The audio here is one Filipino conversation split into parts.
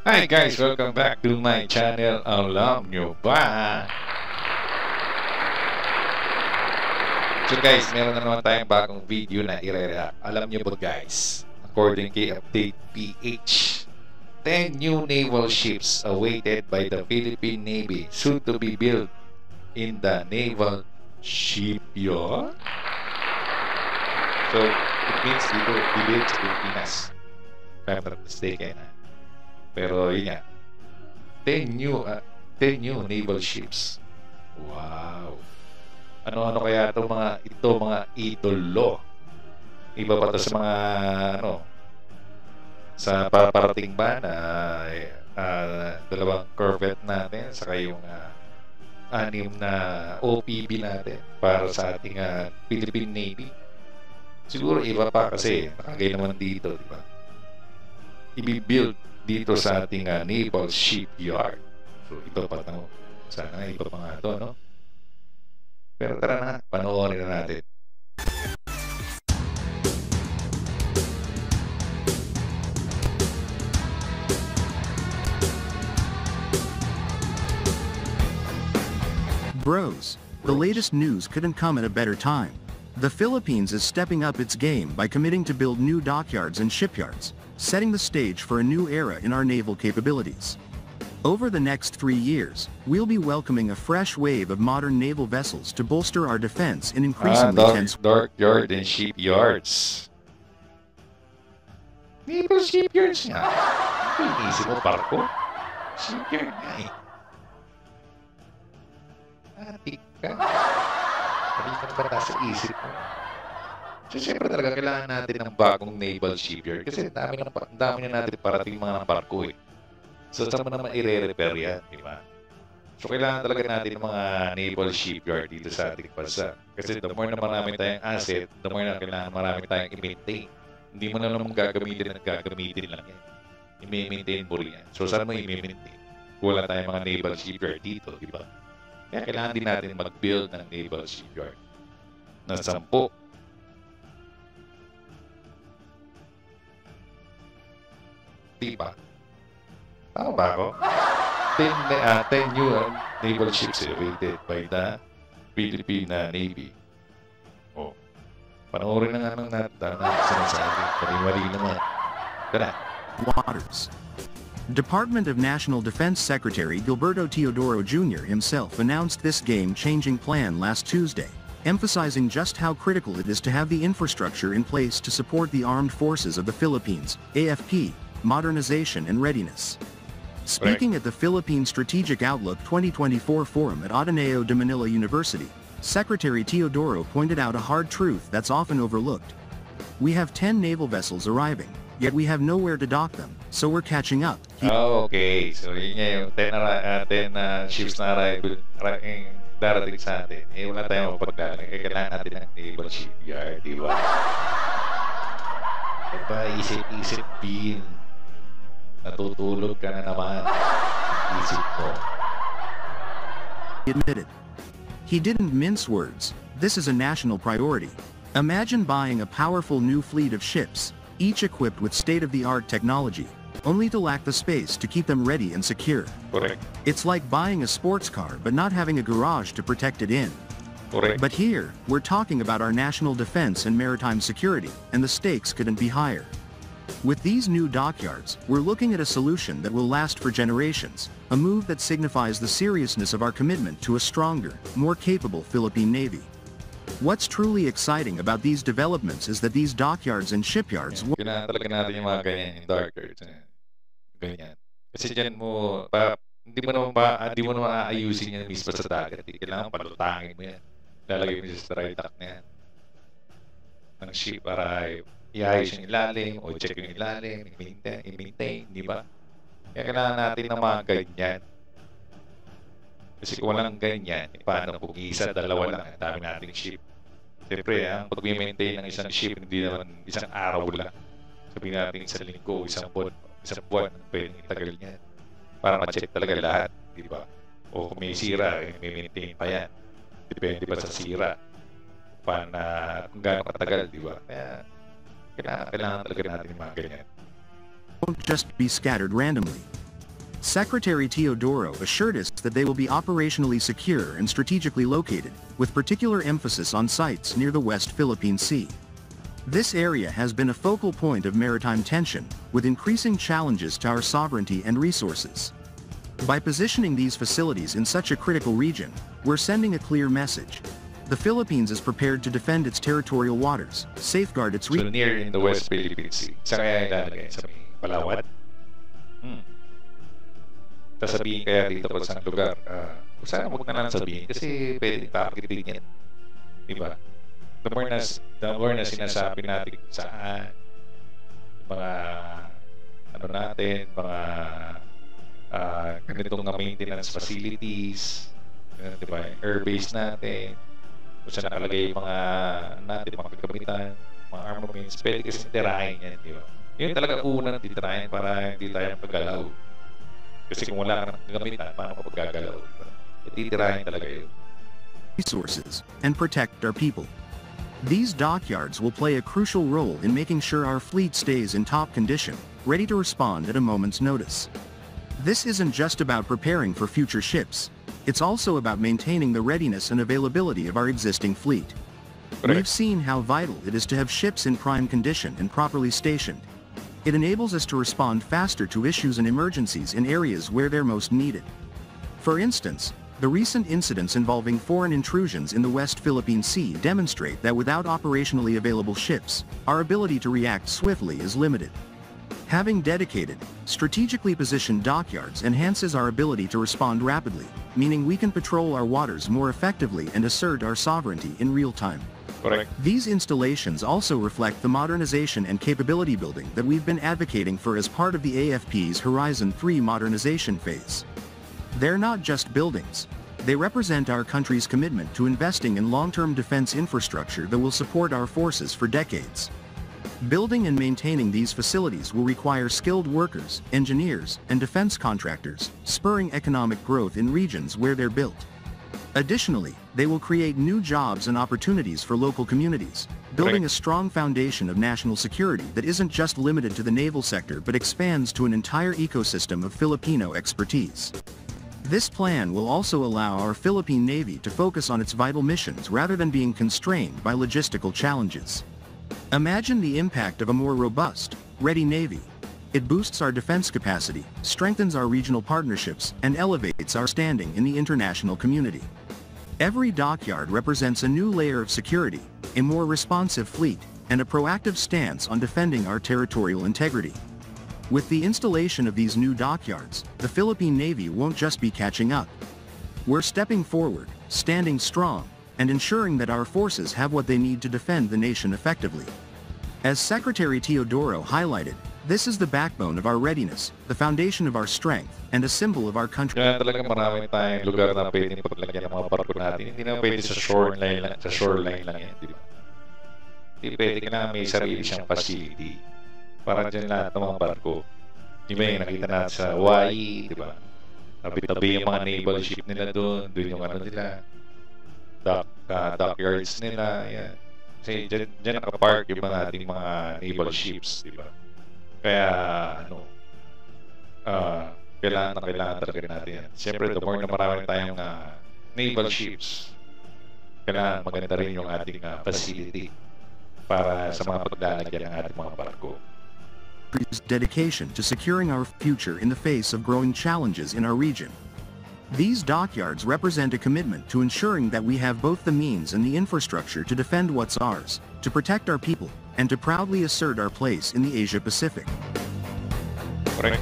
Hi guys, welcome back to my channel. Alam nyo ba? So guys, meron na naman tayong bagong video na i-react. Alam nyo ba guys, according kay Update PH, 10 new naval ships awaited by the Philippine Navy soon to be built in the naval shipyard. So, it means dito, i-build sa Pilipinas. If I'm not mistaken. Pero yun nga, 10 new naval ships. Wow. Ano-ano kaya mga idolo? Iba pa to sa mga sa paparating ba na dalawang corvette natin saka yung 6 na OPB natin para sa ating Philippine Navy. Siguro iba pa kasi nakagay naman dito, di ba? I-build dito sa ating naval shipyard. So ito pa no. Sana iba pa nga ito, no? Pero tara na, panoorin na natin. Bros, the latest news couldn't come at a better time. The Philippines is stepping up its game by committing to build new dockyards and shipyards, setting the stage for a new era in our naval capabilities. Over the next 3 years, we'll be welcoming a fresh wave of modern naval vessels to bolster our defense in increasingly tense dockyard and shipyards. Naval shipyards nga. Inisip mo barko? Shipyard nga eh. Atik ka. Hindi ka ba sa isip mo? So, siyempre talaga kailangan natin ng bagong naval shipyard kasi dami na natin parating mga barko eh. So, saan mo naman i-repair yan, di ba? So, kailangan talaga natin ng mga naval shipyard dito sa ating bansa. Kasi the more na marami tayong asset, the more na kailangan marami tayong i-maintain. Hindi mo na naman gagamitin at gagamitin lang yan. I-maintain mo rin yan. So, saan mo i-maintain? Wala tayong mga naval shipyard dito, di ba? Kaya kailangan din natin mag-build ng naval shipyard na 10. Diba? Tama ba ako? 10 new naval ships awaited by the Philippine Navy. Oh. Panoorin na nga ng sinasabi. Mali naman. Tara. waters. Department of National Defense Secretary Gilberto Teodoro Jr. himself announced this game-changing plan last Tuesday, emphasizing just how critical it is to have the infrastructure in place to support the armed forces of the Philippines, AFP, modernization and readiness. Speaking at the Philippine Strategic Outlook 2024 Forum at Ateneo de Manila University, Secretary Teodoro pointed out a hard truth that's often overlooked. We have 10 naval vessels arriving, yet we have nowhere to dock them, so we're catching up. Okay, so yun nga yung 10 ships na darating sa atin. Eh, wala tayong mapagdating. Kailangan natin ng naval shipyard, di ba? Diba, isip-isip bin. Natutulog ka na naman. Isip mo. He admitted. He didn't mince words. This is a national priority. Imagine buying a powerful new fleet of ships, each equipped with state-of-the-art technology, only to lack the space to keep them ready and secure. Correct. It's like buying a sports car but not having a garage to protect it in. Correct. But here, we're talking about our national defense and maritime security, and the stakes couldn't be higher. With these new dockyards, we're looking at a solution that will last for generations, a move that signifies the seriousness of our commitment to a stronger, more capable Philippine Navy. What's truly exciting about these developments is that these dockyards and shipyards Kailangan talaga natin yung mga ganyan, yung dockyards. Ganyan. Kasi dyan hindi mo naman aayusin yan mismo sa dagat. Kailangan palutangin mo yan. Lalagay mo sa dry dock na yan. Ng ship para iayos yung ilalim o check yung ilalim, i-maintain, di ba? Kaya kailangan natin ng mga ganyan. Kasi kung walang ganyan, paano kung isa, dalawa lang, ang dami nating ship. Siyempre, ang pag-maintain ng isang ship, hindi naman isang araw lang. Sabihin natin isang linggo, isang buwan, pwedeng itagal niya. Para ma-check talaga lahat, di ba? O kung may sira, may-maintain pa yan. Depende pa sa sira. Kung gaano katagal, di ba? Kaya, kailangan talaga natin yung mga ganyan. won't just be scattered randomly. Secretary Teodoro assured us that they will be operationally secure and strategically located, with particular emphasis on sites near the West Philippine Sea. This area has been a focal point of maritime tension, with increasing challenges to our sovereignty and resources. By positioning these facilities in such a critical region, we're sending a clear message. The Philippines is prepared to defend its territorial waters, safeguard its So near in the West Philippine Sea. Saan kaya ilalagay? Sa may Palawan? Sasabihin kaya dito kung saan lugar. Sana huwag na lang sabihin kasi pwede targetin yan. Diba? The more na sinasabi natin saan, mga ano natin, mga ganitong na maintenance facilities, diba? Airbase natin, kung saan nakalagay yung mga natin, mga kagamitan, mga armaments, pwede kasi tirahin yan, diba? Yun talaga unang titirahin para hindi tayo pagalaw. Kasi kung wala ka ng gagamitan, paano ka paggagalaw, diba? Titirahin talaga yun. Resources and protect our people. These dockyards will play a crucial role in making sure our fleet stays in top condition, ready to respond at a moment's notice. This isn't just about preparing for future ships. It's also about maintaining the readiness and availability of our existing fleet. We've seen how vital it is to have ships in prime condition and properly stationed. It enables us to respond faster to issues and emergencies in areas where they're most needed. For instance, the recent incidents involving foreign intrusions in the West Philippine Sea demonstrate that without operationally available ships, our ability to react swiftly is limited. Having dedicated, strategically positioned dockyards enhances our ability to respond rapidly, meaning we can patrol our waters more effectively and assert our sovereignty in real time. Correct. These installations also reflect the modernization and capability building that we've been advocating for as part of the AFP's Horizon 3 modernization phase. They're not just buildings. They represent our country's commitment to investing in long-term defense infrastructure that will support our forces for decades. Building and maintaining these facilities will require skilled workers, engineers, and defense contractors, spurring economic growth in regions where they're built. Additionally, they will create new jobs and opportunities for local communities, building a strong foundation of national security that isn't just limited to the naval sector but expands to an entire ecosystem of Filipino expertise. This plan will also allow our Philippine Navy to focus on its vital missions rather than being constrained by logistical challenges. Imagine the impact of a more robust, ready Navy. It boosts our defense capacity, strengthens our regional partnerships, and elevates our standing in the international community. Every dockyard represents a new layer of security, a more responsive fleet, and a proactive stance on defending our territorial integrity. With the installation of these new dockyards, the Philippine Navy won't just be catching up. We're stepping forward, standing strong, and ensuring that our forces have what they need to defend the nation effectively. As Secretary Teodoro highlighted, this is the backbone of our readiness, the foundation of our strength, and a symbol of our country. Kaya talaga marami tayong lugar na pwede paglagyan ng mga barko natin. Hindi na pwede sa shoreline lang yan, di ba? Hindi pwede ka na may sarili siyang facility para dyan lahat ng mga barko. Di ba yung nakita natin sa Hawaii, di ba? Tabi-tabi yung mga naval ship nila doon yung ano nila, dockyards nila, yan. Kasi dyan nakapark yung mga ating mga naval ships, di ba? Kaya, kailangan talaga natin yan. Siyempre, the more na marami tayong naval ships, kailangan maganda rin yung ating facility para sa mga paglalagyan ng ating mga barko. Dedication to securing our future in the face of growing challenges in our region. These dockyards represent a commitment to ensuring that we have both the means and the infrastructure to defend what's ours, to protect our people, and to proudly assert our place in the Asia-Pacific. Correct.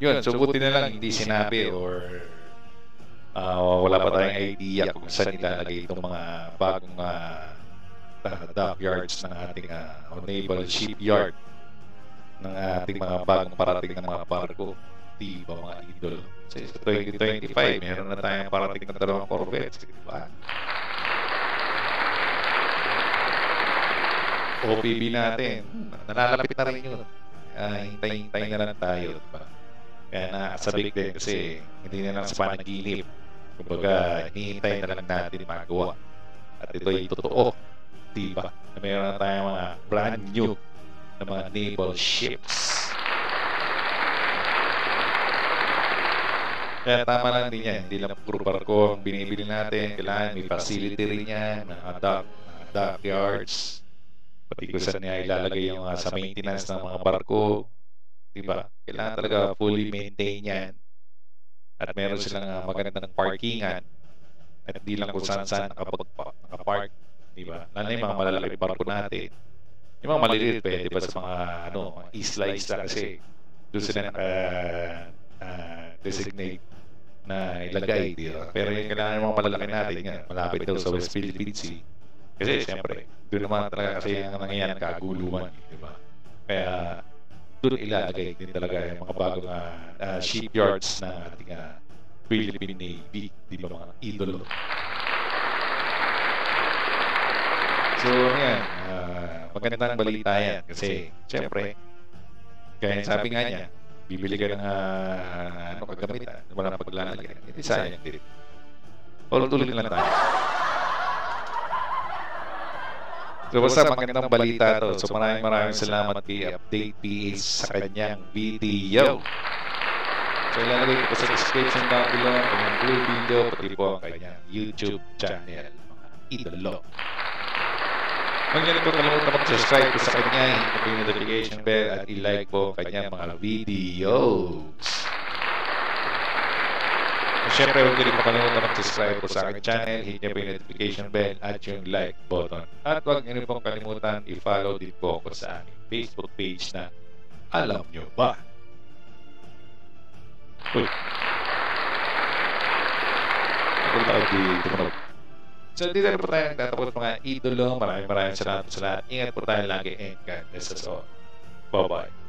Yun, so buti na lang hindi sinabi or wala pa tayong idea kung saan ilalagay itong mga bagong dockyards ng ating naval shipyard ng ating mga bagong parating ng mga barko. Di ba mga idol? Sa 2025, meron na tayong parating ng 2 corvettes, di ba? OPB natin, nalalapit na rin yun. Hintayin na lang tayo, di ba? Kaya nakasabik din kasi hindi na lang sa panaginip Kumbaga, hinihintay na lang natin magawa. At ito ay totoo, diba? Na mayroon na tayong mga brand new na mga naval ships. Kaya tama lang din yan. Hindi lang puro barko ang binibili natin. Kailangan may facility rin yan, mga dockyards. Pati kung saan niya ilalagay yung sa maintenance ng mga barko. Diba? Kailangan talaga fully maintain yan. At meron silang magandang parkingan. At hindi lang kung saan nakapark. Diba? Lalo na yung mga malalaki barko natin. Yung mga maliliit pwede ba sa mga isla-isla kasi doon sila designate na ilagay, di ba? Pero yung kailangan ng mga malalaki natin nga, malapit daw sa West Philippine Sea. Kasi siyempre, doon naman talaga kasi ang nangyayari kaguluhan, di ba? Kaya doon ilalagay din talaga yung mga bagong shipyards na ating Philippine Navy, di ba, mga idolo. So, yan, magandang balita yan kasi siyempre, kaya sabi nga niya, bibili ka ng kagamitan, walang paglalagay. Hindi sayang din. Tuloy lang tayo. So basta magandang balita to. So maraming salamat kay Update PH sa kanyang video. So ilalagay ko po sa description down below ang kanyang full video, pati po ang kanyang YouTube channel, mga idolo. Huwag niyo po kalimutan mag-subscribe po sa kanya, hit po yung notification bell at i-like po ang kanyang mga videos. At syempre, huwag niyo rin makalimutan mag-subscribe po sa aking channel, hit niyo po yung notification bell at yung like button. At huwag niyo rin po kalimutan i-follow din po ako sa aking Facebook page na Alam Nyo Ba? Uy! Ako tayo di tumunog. So dito na po tayo nagtatapos mga idolo. Maraming salamat sa lahat. Ingat po tayo lagi and God bless us all. Bye-bye.